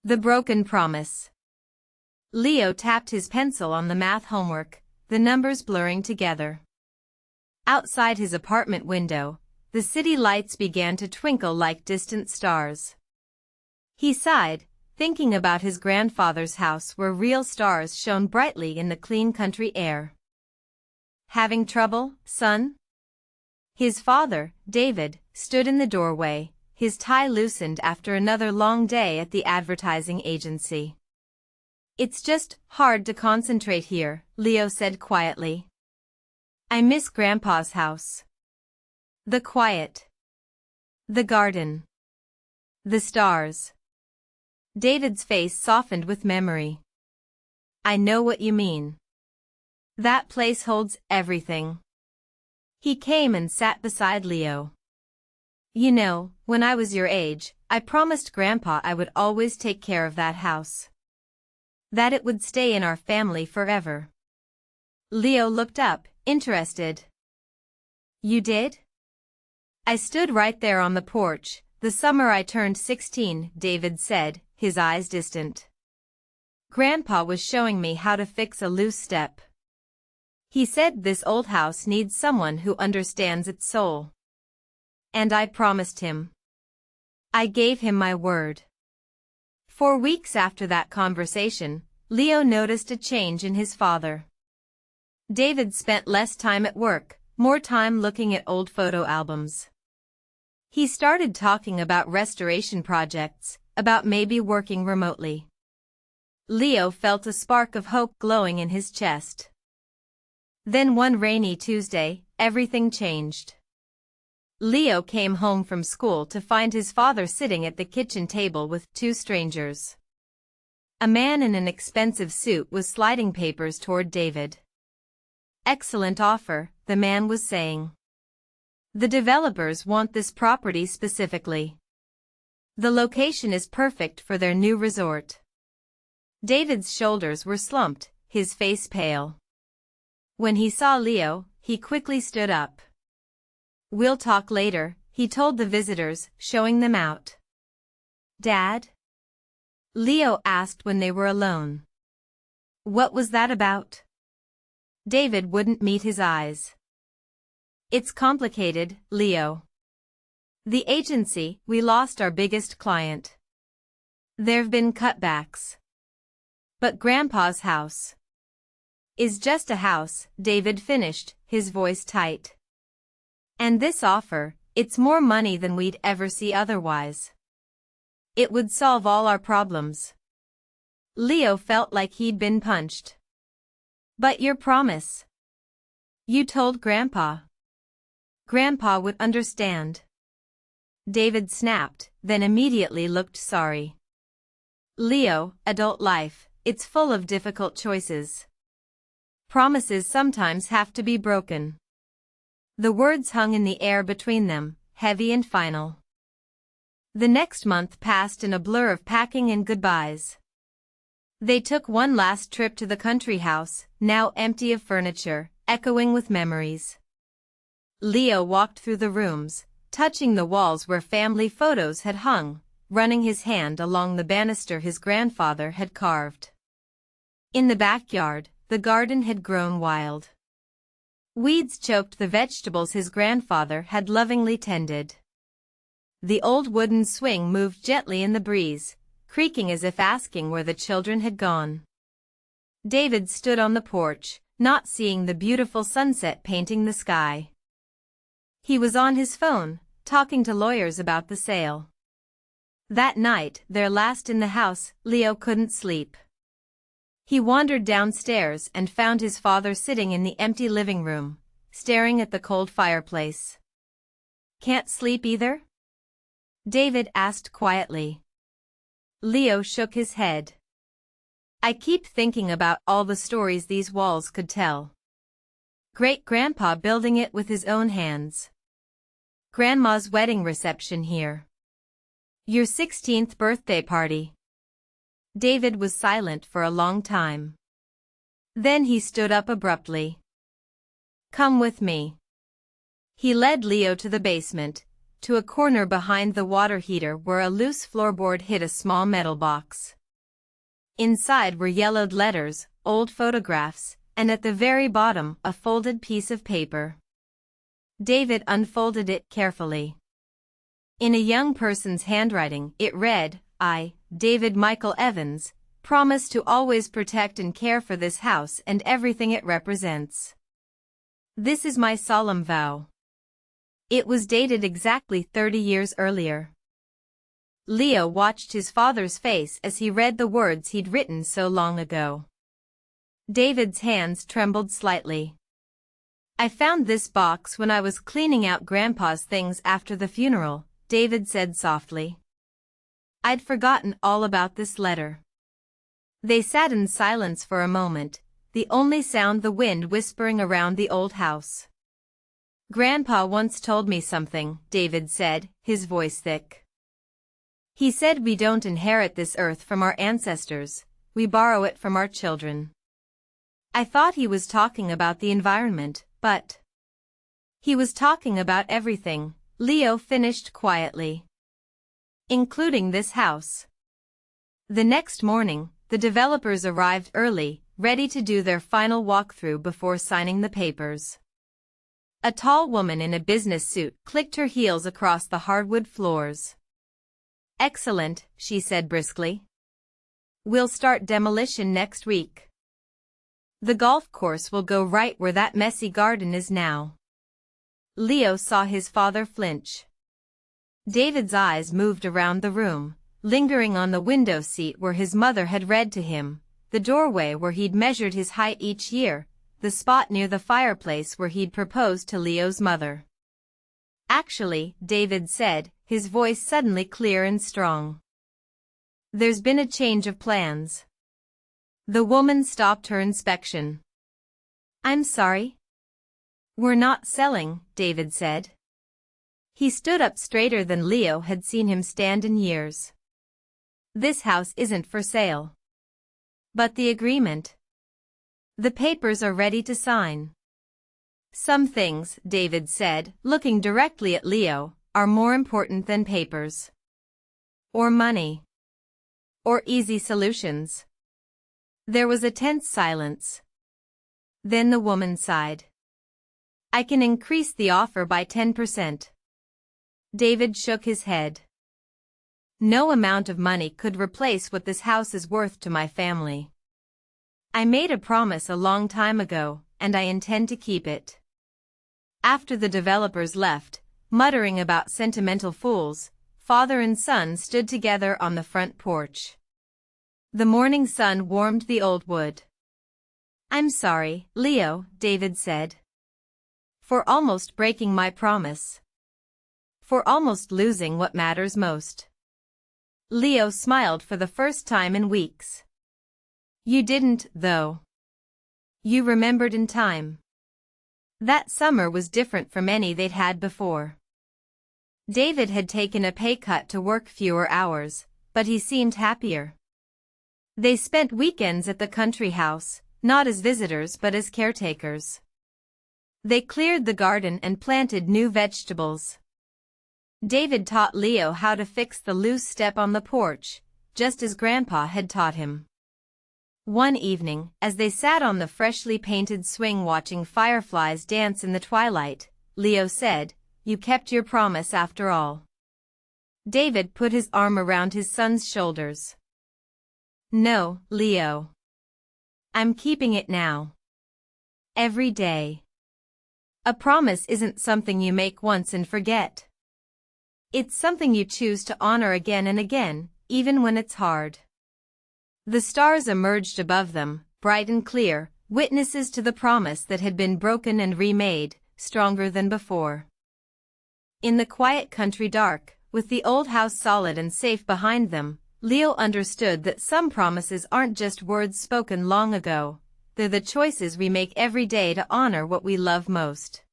The broken promise. Leo tapped his pencil on the math homework, the numbers blurring together. Outside his apartment window, the city lights began to twinkle like distant stars. He sighed, thinking about his grandfather's house where real stars shone brightly in the clean country air. "Having trouble, son?" His father, David, stood in the doorway, his tie loosened after another long day at the advertising agency. "It's just hard to concentrate here," Leo said quietly. "I miss Grandpa's house. The quiet. The garden. The stars." David's face softened with memory. "I know what you mean. That place holds everything." He came and sat beside Leo. "You know, when I was your age, I promised Grandpa I would always take care of that house. That it would stay in our family forever." Leo looked up, interested. "You did?" "I stood right there on the porch, the summer I turned 16, David said, his eyes distant. "Grandpa was showing me how to fix a loose step. He said this old house needs someone who understands its soul. And I promised him. I gave him my word." 4 weeks after that conversation, Leo noticed a change in his father. David spent less time at work, more time looking at old photo albums. He started talking about restoration projects, about maybe working remotely. Leo felt a spark of hope glowing in his chest. Then one rainy Tuesday, everything changed. Leo came home from school to find his father sitting at the kitchen table with two strangers. A man in an expensive suit was sliding papers toward David. "Excellent offer," the man was saying. "The developers want this property specifically. The location is perfect for their new resort." David's shoulders were slumped, his face pale. When he saw Leo, he quickly stood up. "We'll talk later," he told the visitors, showing them out. "Dad?" Leo asked when they were alone. "What was that about?" David wouldn't meet his eyes. "It's complicated, Leo. The agency, we lost our biggest client. There've been cutbacks. But Grandpa's house is just a house," David finished, his voice tight. "And this offer, it's more money than we'd ever see otherwise. It would solve all our problems." Leo felt like he'd been punched. "But your promise. You told Grandpa. Grandpa would understand." David snapped, then immediately looked sorry. "Leo, adult life, it's full of difficult choices. Promises sometimes have to be broken." The words hung in the air between them, heavy and final. The next month passed in a blur of packing and goodbyes. They took one last trip to the country house, now empty of furniture, echoing with memories. Leo walked through the rooms, touching the walls where family photos had hung, running his hand along the banister his grandfather had carved. In the backyard, the garden had grown wild. Weeds choked the vegetables his grandfather had lovingly tended. The old wooden swing moved gently in the breeze, creaking as if asking where the children had gone. David stood on the porch, not seeing the beautiful sunset painting the sky. He was on his phone, talking to lawyers about the sale. That night, their last in the house, Leo couldn't sleep. He wandered downstairs and found his father sitting in the empty living room, staring at the cold fireplace. "Can't sleep either?" David asked quietly. Leo shook his head. "I keep thinking about all the stories these walls could tell. Great-grandpa building it with his own hands. Grandma's wedding reception here. Your 16th birthday party." David was silent for a long time. Then he stood up abruptly. "Come with me." He led Leo to the basement, to a corner behind the water heater where a loose floorboard hid a small metal box. Inside were yellowed letters, old photographs, and at the very bottom a folded piece of paper. David unfolded it carefully. In a young person's handwriting, it read, "I, David Michael Evans, promise to always protect and care for this house and everything it represents. This is my solemn vow." It was dated exactly 30 years earlier. Leo watched his father's face as he read the words he'd written so long ago. David's hands trembled slightly. "I found this box when I was cleaning out Grandpa's things after the funeral," David said softly. "I'd forgotten all about this letter." They sat in silence for a moment, the only sound the wind whispering around the old house. "Grandpa once told me something," David said, his voice thick. "He said we don't inherit this earth from our ancestors, we borrow it from our children." I thought he was talking about the environment, but he was talking about everything, Leo finished quietly. "Including this house." The next morning, the developers arrived early, ready to do their final walkthrough before signing the papers. A tall woman in a business suit clicked her heels across the hardwood floors. "Excellent," she said briskly. "We'll start demolition next week. The golf course will go right where that messy garden is now." Leo saw his father flinch. David's eyes moved around the room, lingering on the window seat where his mother had read to him, the doorway where he'd measured his height each year, the spot near the fireplace where he'd proposed to Leo's mother. "Actually," David said, his voice suddenly clear and strong, "there's been a change of plans." The woman stopped her inspection. "I'm sorry?" "We're not selling," David said. He stood up straighter than Leo had seen him stand in years. "This house isn't for sale." "But the agreement?" "The papers are ready to sign." "Some things," David said, looking directly at Leo, "are more important than papers. Or money. Or easy solutions." There was a tense silence. Then the woman sighed. "I can increase the offer by 10%. David shook his head. "No amount of money could replace what this house is worth to my family. I made a promise a long time ago, and I intend to keep it." After the developers left, muttering about sentimental fools, father and son stood together on the front porch. The morning sun warmed the old wood. "I'm sorry, Leo," David said. "For almost breaking my promise. For almost losing what matters most." Leo smiled for the first time in weeks. "You didn't, though. You remembered in time." That summer was different from any they'd had before. David had taken a pay cut to work fewer hours, but he seemed happier. They spent weekends at the country house, not as visitors but as caretakers. They cleared the garden and planted new vegetables. David taught Leo how to fix the loose step on the porch, just as Grandpa had taught him. One evening, as they sat on the freshly painted swing watching fireflies dance in the twilight, Leo said, "You kept your promise after all." David put his arm around his son's shoulders. "No, Leo. I'm keeping it now. Every day. A promise isn't something you make once and forget. It's something you choose to honor again and again, even when it's hard." The stars emerged above them, bright and clear, witnesses to the promise that had been broken and remade, stronger than before. In the quiet country dark, with the old house solid and safe behind them, Leo understood that some promises aren't just words spoken long ago, they're the choices we make every day to honor what we love most.